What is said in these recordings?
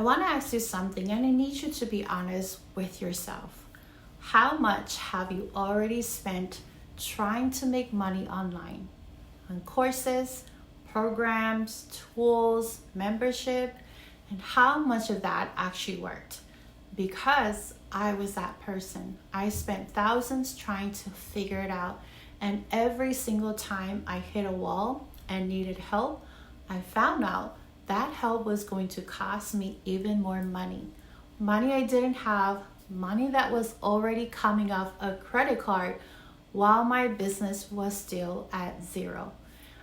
I want to ask you something, and I need you to be honest with yourself. How much have you already spent trying to make money online? On courses, programs, tools, membership, and how much of that actually worked? Because I was that person. I spent thousands trying to figure it out, and every single time I hit a wall and needed help, I found out that help was going to cost me even more money. Money I didn't have, money that was already coming off a credit card while my business was still at zero.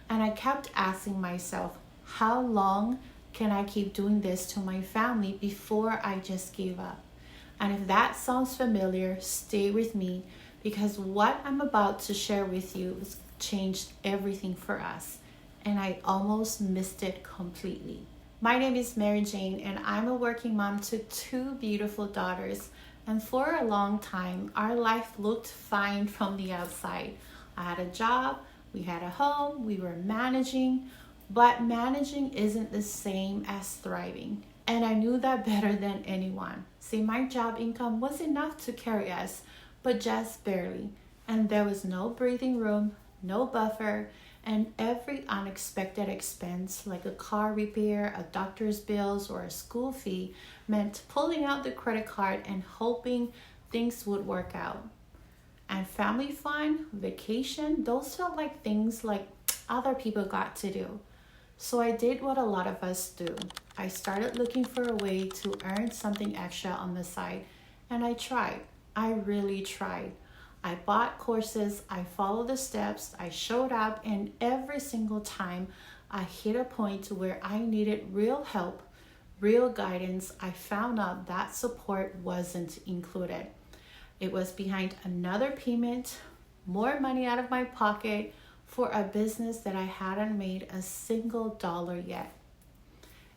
And I kept asking myself, how long can I keep doing this to my family before I just give up? And if that sounds familiar, stay with me because what I'm about to share with you has changed everything for us. And I almost missed it completely. My name is Mary Jane, and I'm a working mom to two beautiful daughters. And for a long time, our life looked fine from the outside. I had a job, we had a home, we were managing, but managing isn't the same as thriving. And I knew that better than anyone. See, my job income was enough to carry us, but just barely. And there was no breathing room, no buffer, and every unexpected expense, like a car repair, a doctor's bills, or a school fee, meant pulling out the credit card and hoping things would work out. And family fun, vacation, those felt like things like other people got to do. So I did what a lot of us do. I started looking for a way to earn something extra on the side, and I tried. I really tried. I bought courses, I followed the steps, I showed up, and every single time I hit a point where I needed real help, real guidance, I found out that support wasn't included. It was behind another payment, more money out of my pocket for a business that I hadn't made a single dollar yet.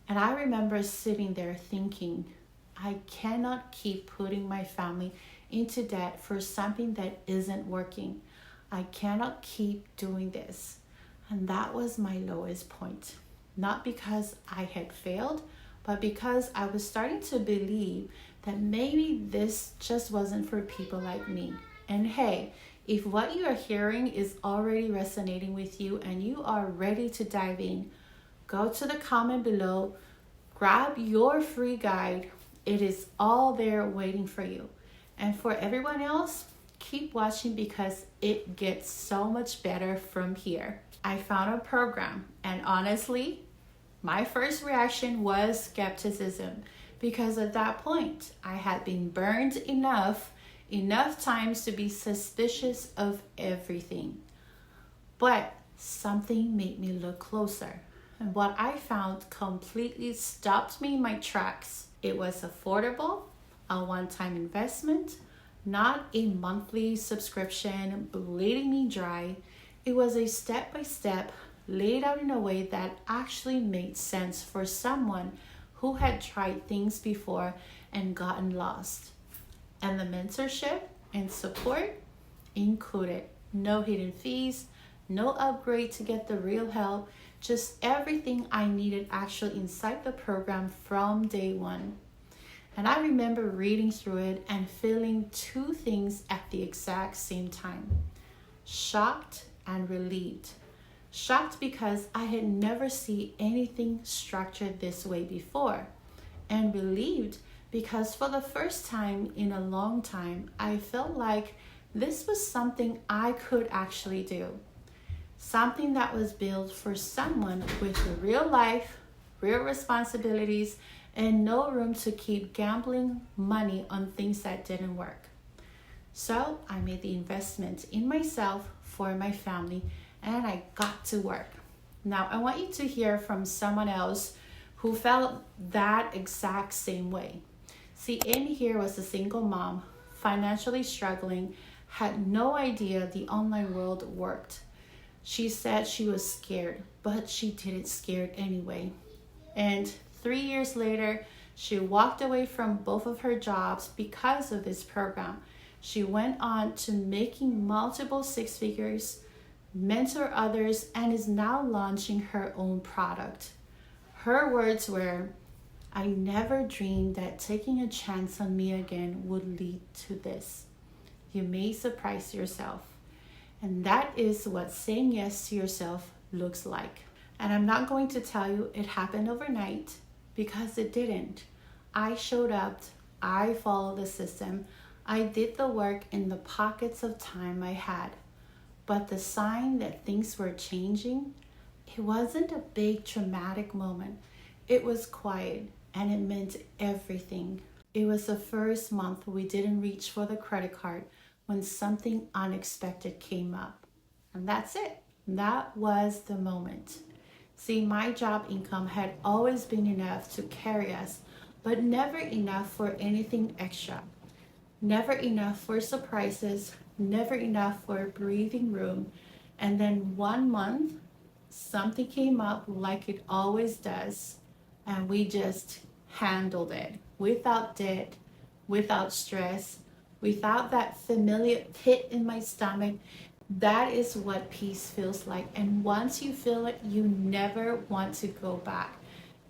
And I remember sitting there thinking, I cannot keep putting my family into debt for something that isn't working. I cannot keep doing this. And that was my lowest point. Not because I had failed, but because I was starting to believe that maybe this just wasn't for people like me. And hey, if what you are hearing is already resonating with you and you are ready to dive in, go to the comment below, grab your free guide. It is all there waiting for you. And for everyone else, keep watching because it gets so much better from here. I found a program, and honestly, my first reaction was skepticism because at that point, I had been burned enough times to be suspicious of everything. But something made me look closer. And what I found completely stopped me in my tracks. It was affordable, a one-time investment, not a monthly subscription bleeding me dry. It was a step-by-step laid out in a way that actually made sense for someone who had tried things before and gotten lost. And the mentorship and support included no hidden fees, no upgrade to get the real help, just everything I needed actually inside the program from day one. And I remember reading through it and feeling two things at the exact same time. Shocked and relieved. Shocked because I had never seen anything structured this way before. And relieved because for the first time in a long time, I felt like this was something I could actually do. Something that was built for someone with real life, real responsibilities, and no room to keep gambling money on things that didn't work. So I made the investment in myself for my family, and I got to work. Now I want you to hear from someone else who felt that exact same way. See, in here was a single mom, financially struggling, had no idea the online world worked. She said she was scared, but she did it scared anyway. And 3 years later, she walked away from both of her jobs because of this program. She went on to making multiple six figures, mentor others, and is now launching her own product. Her words were, I never dreamed that taking a chance on me again would lead to this. You may surprise yourself. And that is what saying yes to yourself looks like. And I'm not going to tell you it happened overnight because it didn't. I showed up, I followed the system, I did the work in the pockets of time I had. But the sign that things were changing, it wasn't a big traumatic moment. It was quiet and it meant everything. It was the first month we didn't reach for the credit card when something unexpected came up. And that's it. That was the moment. See, my job income had always been enough to carry us, but never enough for anything extra. Never enough for surprises, never enough for breathing room. And then one month, something came up like it always does, and we just handled it without debt, without stress, without that familiar pit in my stomach. That is what peace feels like. And once you feel it, you never want to go back.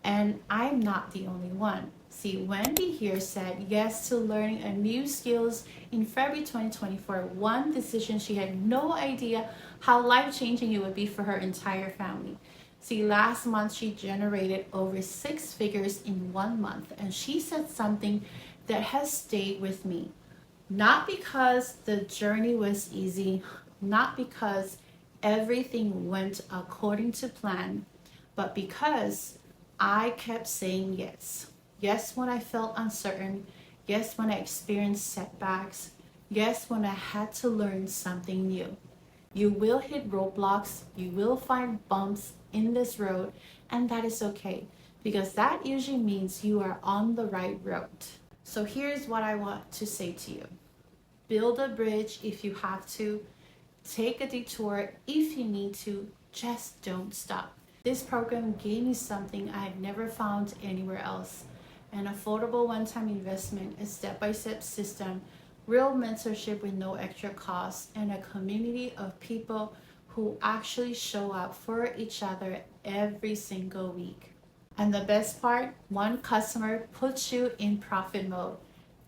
And I'm not the only one. See, Wendy here said yes to learning a new skills in February 2024. One decision she had no idea how life-changing it would be for her entire family. See, last month she generated over 6 figures in 1 month. And she said something that has stayed with me. Not because the journey was easy, not because everything went according to plan, but because I kept saying yes. Yes, when I felt uncertain. Yes, when I experienced setbacks. Yes, when I had to learn something new. You will hit roadblocks. You will find bumps in this road, and that is okay because that usually means you are on the right road. So here's what I want to say to you. Build a bridge if you have to. Take a detour if you need to. Just don't stop. This program gave me something I had never found anywhere else. An affordable one-time investment, a step-by-step system, real mentorship with no extra cost, and a community of people who actually show up for each other every single week. And the best part, one customer puts you in profit mode.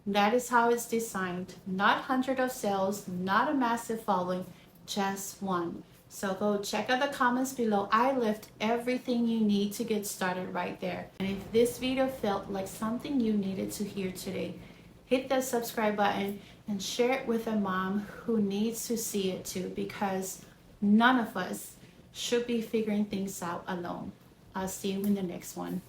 That is how it's designed. Not hundreds of sales, not a massive following, just one. So go check out the comments below. I left everything you need to get started right there. And if this video felt like something you needed to hear today, hit that subscribe button and share it with a mom who needs to see it too, because none of us should be figuring things out alone. I'll see you in the next one.